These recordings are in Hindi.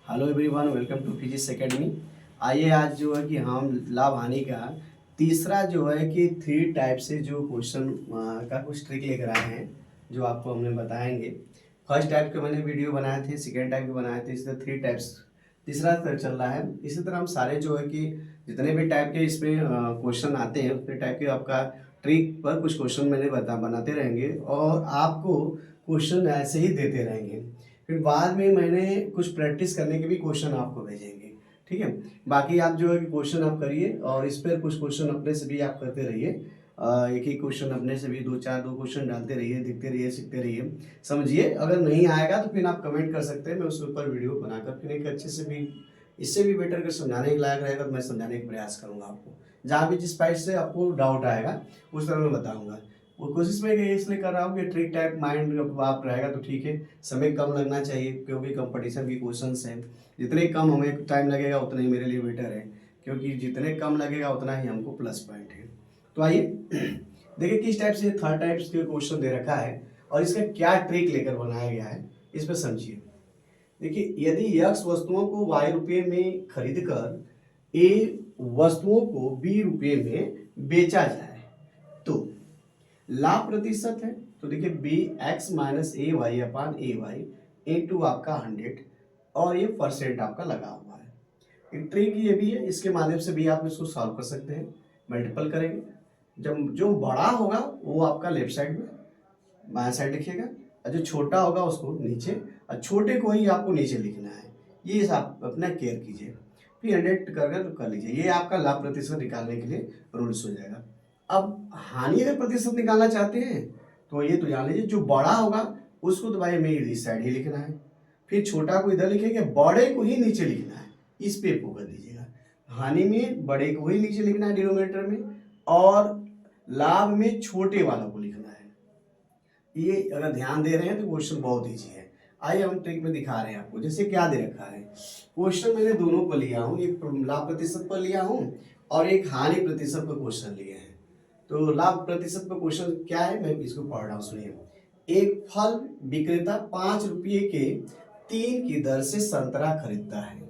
Hello everyone, welcome to physics academy. आइए आज जो है कि हम लाभ हानि का तीसरा जो है कि थ्री टाइप से जो क्वेश्चन का कुछ ट्रिक लेकर आए हैं, जो आपको हमने बताएंगे। फर्स्ट टाइप के मैंने वीडियो बनाए थे, सेकेंड टाइप के बनाए थे, इस तरह थ्री टाइप्स तीसरा चल रहा है। इसी तरह हम सारे जो है कि जितने भी टाइप के इसमें क्वेश्चन आते हैं उतने टाइप के आपका ट्रिक पर कुछ क्वेश्चन मैंने बनाते रहेंगे और आपको क्वेश्चन ऐसे ही देते रहेंगे। फिर बाद में मैंने कुछ प्रैक्टिस करने के भी क्वेश्चन आपको भेजेंगे, ठीक है। बाकी आप जो है कि क्वेश्चन आप करिए और इस पर कुछ क्वेश्चन अपने से भी आप करते रहिए। एक ही क्वेश्चन अपने से भी दो क्वेश्चन डालते रहिए, देखते रहिए, सीखते रहिए, समझिए। अगर नहीं आएगा तो फिर आप कमेंट कर सकते हैं, मैं उसके ऊपर वीडियो बनाकर फिर एक अच्छे से भी इससे भी बेटर कर समझाने के लायक रहेगा तो मैं समझाने का प्रयास करूंगा आपको। जहाँ भी जिस पाइप से आपको डाउट आएगा उस तरह मैं बताऊंगा। वो कोशिश में इसलिए कर रहा हूँ कि ट्रिक टाइप माइंड आप रहेगा तो ठीक है। समय कम लगना चाहिए क्योंकि कंपटीशन की क्वेश्चंस हैं। जितने कम हमें टाइम लगेगा उतना ही मेरे लिए बेटर है, क्योंकि जितने कम लगेगा उतना ही हमको प्लस पॉइंट है। तो आइए देखिए किस टाइप से थर्ड टाइप्स के क्वेश्चन दे रखा है और इसका क्या ट्रिक लेकर बनाया गया है, इस पर समझिए। देखिए, यदि यक्स वस्तुओं को वाई रुपये में खरीद कर ए वस्तुओं को बी रुपये में बेचा जाए तो लाभ प्रतिशत है। तो देखिए बी एक्स माइनस ए वाई अपान ए वाई इंटू आपका 100 और ये परसेंट आपका लगा हुआ है। एक ट्रिक ये भी है, इसके माध्यम से भी आप इसको सॉल्व कर सकते हैं। मल्टीपल करेंगे, जब जो बड़ा होगा वो आपका लेफ्ट साइड में बाएं साइड लिखिएगा और जो छोटा होगा उसको नीचे, और छोटे को ही आपको नीचे लिखना है। ये आप अपना केयर कीजिए। फिर 100 कर लीजिए। ये आपका लाभ प्रतिशत निकालने के लिए रूल्स हो जाएगा। अब हानि का प्रतिशत निकालना चाहते हैं तो ये तो जान लीजिए, जो बड़ा होगा उसको तो भाई हमें इस साइड ही लिखना है, फिर छोटा को इधर लिखेंगे, बड़े को ही नीचे लिखना है। इस पे फोकस दीजिएगा। हानि में बड़े को ही नीचे लिखना है डिनोमिनेटर में, और लाभ में छोटे वाला को लिखना है। ये अगर ध्यान दे रहे हैं तो क्वेश्चन बहुत ईजी है। आइए हम ट्रिक में दिखा रहे हैं आपको। जैसे क्या दे रखा है क्वेश्चन, मैंने दोनों पर लिया हूँ, एक लाभ प्रतिशत पर लिया हूँ और एक हानि प्रतिशत पर क्वेश्चन लिए हैं। तो लाभ प्रतिशत पर क्वेश्चन क्या है, मैं इसको पढ़ रहा हूँ, सुनिए। एक फल विक्रेता 5 रुपये के 3 की दर से संतरा खरीदता है।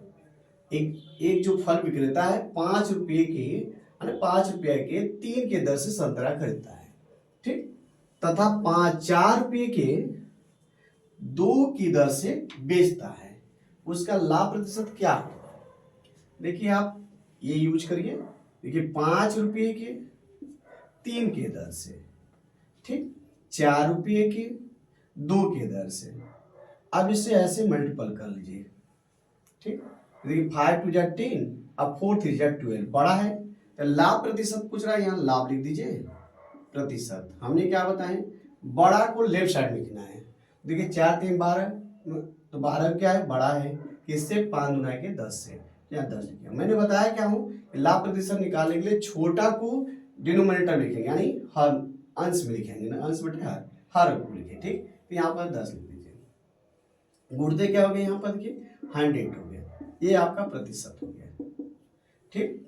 एक एक जो फल विक्रेता है 5 रुपये के, 5 रुपये के 3 के दर से संतरा खरीदता है, ठीक। तथा 4 रुपये के 2 की दर से बेचता है। उसका लाभ प्रतिशत क्या होगा? देखिए आप ये यूज करिए। देखिए 5 रुपये के 3 के दर से, ठीक, 4 रुपये के 2 के दर से। अब इसे ऐसे मल्टीपल कर लीजिए, ठीक। देखिए 5 टू जा 10, अब 4 3 जा 12, बड़ा है तो लाभ प्रतिशत पूछ रहा है, यहाँ लाभ लिख दीजिए। प्रतिशत हमने क्या बताएं, बड़ा को लेफ्ट साइड में लिखना है। देखिए 4 3 12, तो 12 क्या है, बड़ा है। किससे? 5 गुना के 10 से, यहाँ 10 लिखे। मैंने बताया क्या हूँ, लाभ प्रतिशत निकालने के लिए छोटा को डिनोमिनेटर लिखेंगे, यानी हर अंश में लिखेंगे ना, अंश बटे हर को लिखे, ठीक। तो यहाँ पर 10 लिख दीजिए। गुणते क्या हो गया, यहाँ पर देखिए 100 हो गया, ये आपका प्रतिशत हो गया, ठीक।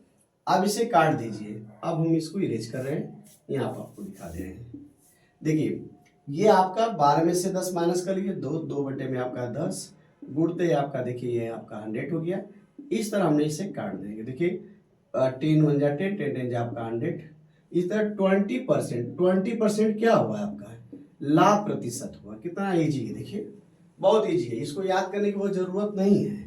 अब इसे काट दीजिए। अब हम इसको इरेज कर रहे हैं, यहाँ पर आपको दिखा दे रहे हैं। देखिए ये आपका 12 में से 10 माइनस कर लीजिए, 2 बटे में आपका 10, गुणते आपका देखिए ये आपका 100 हो गया। इस तरह हमने इसे काट देंगे। देखिए 10 1 जा 10, 10 10 जा आपका 100। इस तरह 20% क्या हुआ आपका, लाभ प्रतिशत हुआ। कितना ईजी है, देखिए बहुत ईजी है। इसको याद करने की बहुत जरूरत नहीं है।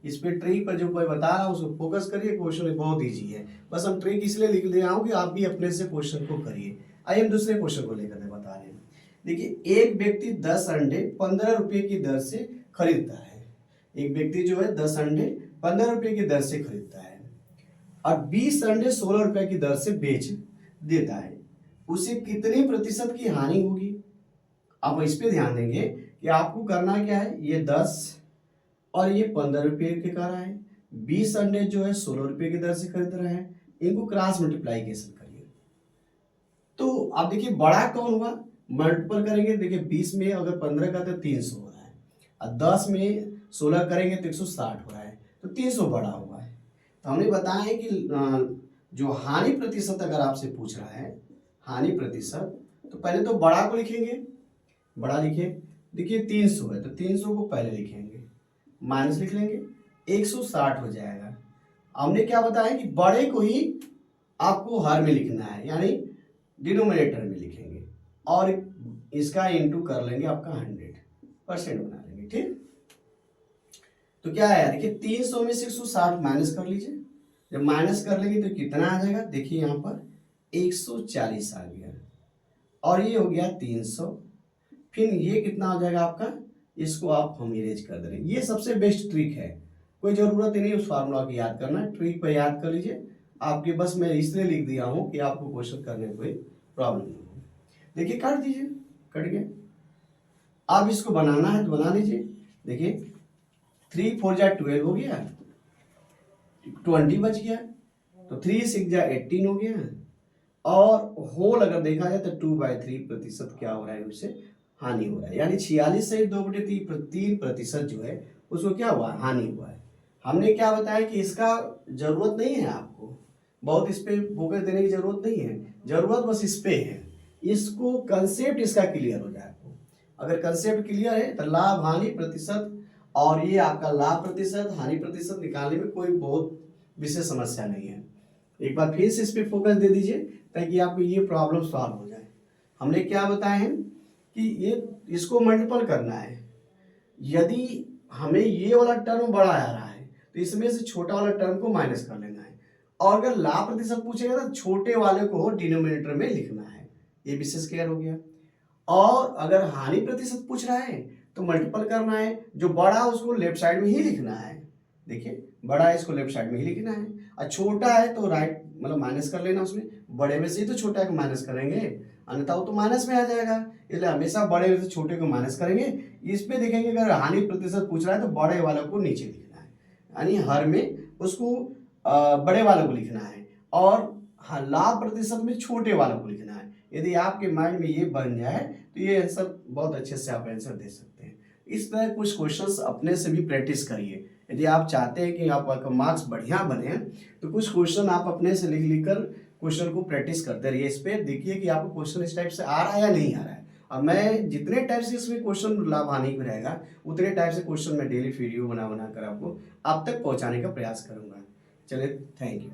इस पे ट्रिक पर जो मैं बता रहा हूँ उसको फोकस करिए, क्वेश्चन बहुत ईजी है। बस हम ट्रिक इसलिए लिख दे रहा हूँ कि आप भी अपने से क्वेश्चन को करिए। आइए हम दूसरे क्वेश्चन को लेकर बता रहे हैं। देखिए एक व्यक्ति 10 अंडे 15 रुपये की दर से खरीदता है। एक व्यक्ति जो है 10 अंडे 15 रुपये की दर से खरीदता है और 20 अंडे 16 रुपये की दर से बेच देता है। उसे कितनी प्रतिशत की हानि होगी? अब इस पे ध्यान देंगे कि आपको करना क्या है। ये 10 और ये 15 रुपये के का रहा है, 20 अंडे जो है 16 रुपये की दर से खरीद रहे हैं, इनको क्रॉस मल्टीप्लाइकेशन करिए। तो आप देखिए बड़ा कौन हुआ, मल्टीपल करेंगे। देखिए 20 में अगर 15 का तो 300 हो रहा है, और 10 में 16 करेंगे तो 160 हो रहा है, तो 300 बड़ा हुआ है। तो हमने बताया है कि जो हानि प्रतिशत अगर आपसे पूछ रहा है, हानि प्रतिशत, तो पहले तो बड़ा को लिखेंगे, बड़ा लिखिए। देखिए 300 है तो 300 को पहले लिखेंगे, माइनस लिख लेंगे, 160 हो जाएगा। हमने क्या बताया कि बड़े को ही आपको हर में लिखना है, यानी डिनोमिनेटर में लिखेंगे और इसका इंटू कर लेंगे आपका 100% बना लेंगे। ठीक, तो क्या है, देखिए 300 में से 160 माइनस कर लीजिए। जब माइनस कर लेंगे तो कितना आ जाएगा, देखिए यहाँ पर 140 आ गया और ये हो गया 300। फिर ये कितना हो जाएगा आपका, इसको आप हम इरेज कर दे रहे हैं। ये सबसे बेस्ट ट्रिक है, कोई ज़रूरत ही नहीं उस फार्मूला की याद करना, ट्रिक पर याद कर लीजिए आपके। बस मैं इसलिए लिख दिया हूँ कि आपको क्वेश्चन करने में कोई प्रॉब्लम नहीं हो। देखिए काट दीजिए, कट गया। अब इसको बनाना है तो बना लीजिए। देखिए 3 4 जा 12 हो गया, 20 बच गया, तो 3 6 जा 18 हो गया और होल अगर देखा जाए तो 2/3% क्या हो रहा है, उससे हानि हो रहा है। यानी 46 से 2/3% जो है उसको क्या हुआ, हानि हुआ है। हमने क्या बताया कि इसका जरूरत नहीं है आपको, बहुत इस पे फोकस देने की जरूरत नहीं है, जरूरत बस इस पे है। इसको कंसेप्ट इसका क्लियर हो जाए आपको। अगर कंसेप्ट क्लियर है तो लाभ हानि प्रतिशत और ये आपका लाभ प्रतिशत हानि प्रतिशत निकालने में कोई बहुत विशेष समस्या नहीं है। एक बार फिर से इस पे फोकस दे दीजिए ताकि आपको ये प्रॉब्लम सॉल्व हो जाए। हमने क्या बताया है कि ये इसको मल्टीपल करना है। यदि हमें ये वाला टर्म बड़ा आ रहा है तो इसमें से छोटा वाला टर्म को माइनस कर लेना है, और अगर लाभ प्रतिशत पूछेगा तो छोटे वाले को डिनोमिनेटर में लिखना है। ये विशेष क्लियर हो गया। और अगर हानि प्रतिशत पूछ रहा है तो मल्टीपल करना है, जो बड़ा उसको लेफ्ट साइड में ही लिखना है। देखिए बड़ा है इसको लेफ्ट साइड में ही लिखना है, और छोटा है तो राइट मतलब माइनस कर लेना, उसमें बड़े में से ही तो छोटा को माइनस करेंगे, अन्यथा वो तो माइनस में आ जाएगा। इसलिए हमेशा बड़े में से छोटे को माइनस करेंगे। इस पे देखेंगे अगर हानि प्रतिशत पूछ रहा है तो बड़े वाले को नीचे लिखना है, यानी हर में उसको बड़े वाले को लिखना है, और लाभ प्रतिशत में छोटे वाले को लिखना है। यदि आपके माइंड में ये बन जाए तो ये आंसर बहुत अच्छे से आप आंसर दे सकते हैं। इस तरह कुछ क्वेश्चंस अपने से भी प्रैक्टिस करिए। यदि आप चाहते हैं कि आपका मार्क्स बढ़िया बने तो कुछ क्वेश्चन आप अपने से लिख लिख कर क्वेश्चन को प्रैक्टिस करते रहिए। इस पर देखिए कि आपको क्वेश्चन इस टाइप से आ रहा है या नहीं आ रहा है। और मैं जितने टाइप से इसमें क्वेश्चन लाभ हानि में रहेगा उतने टाइप से क्वेश्चन मैं डेली वीडियो बना बना कर आपको आप तक पहुंचाने का प्रयास करूंगा। चलिए, थैंक यू।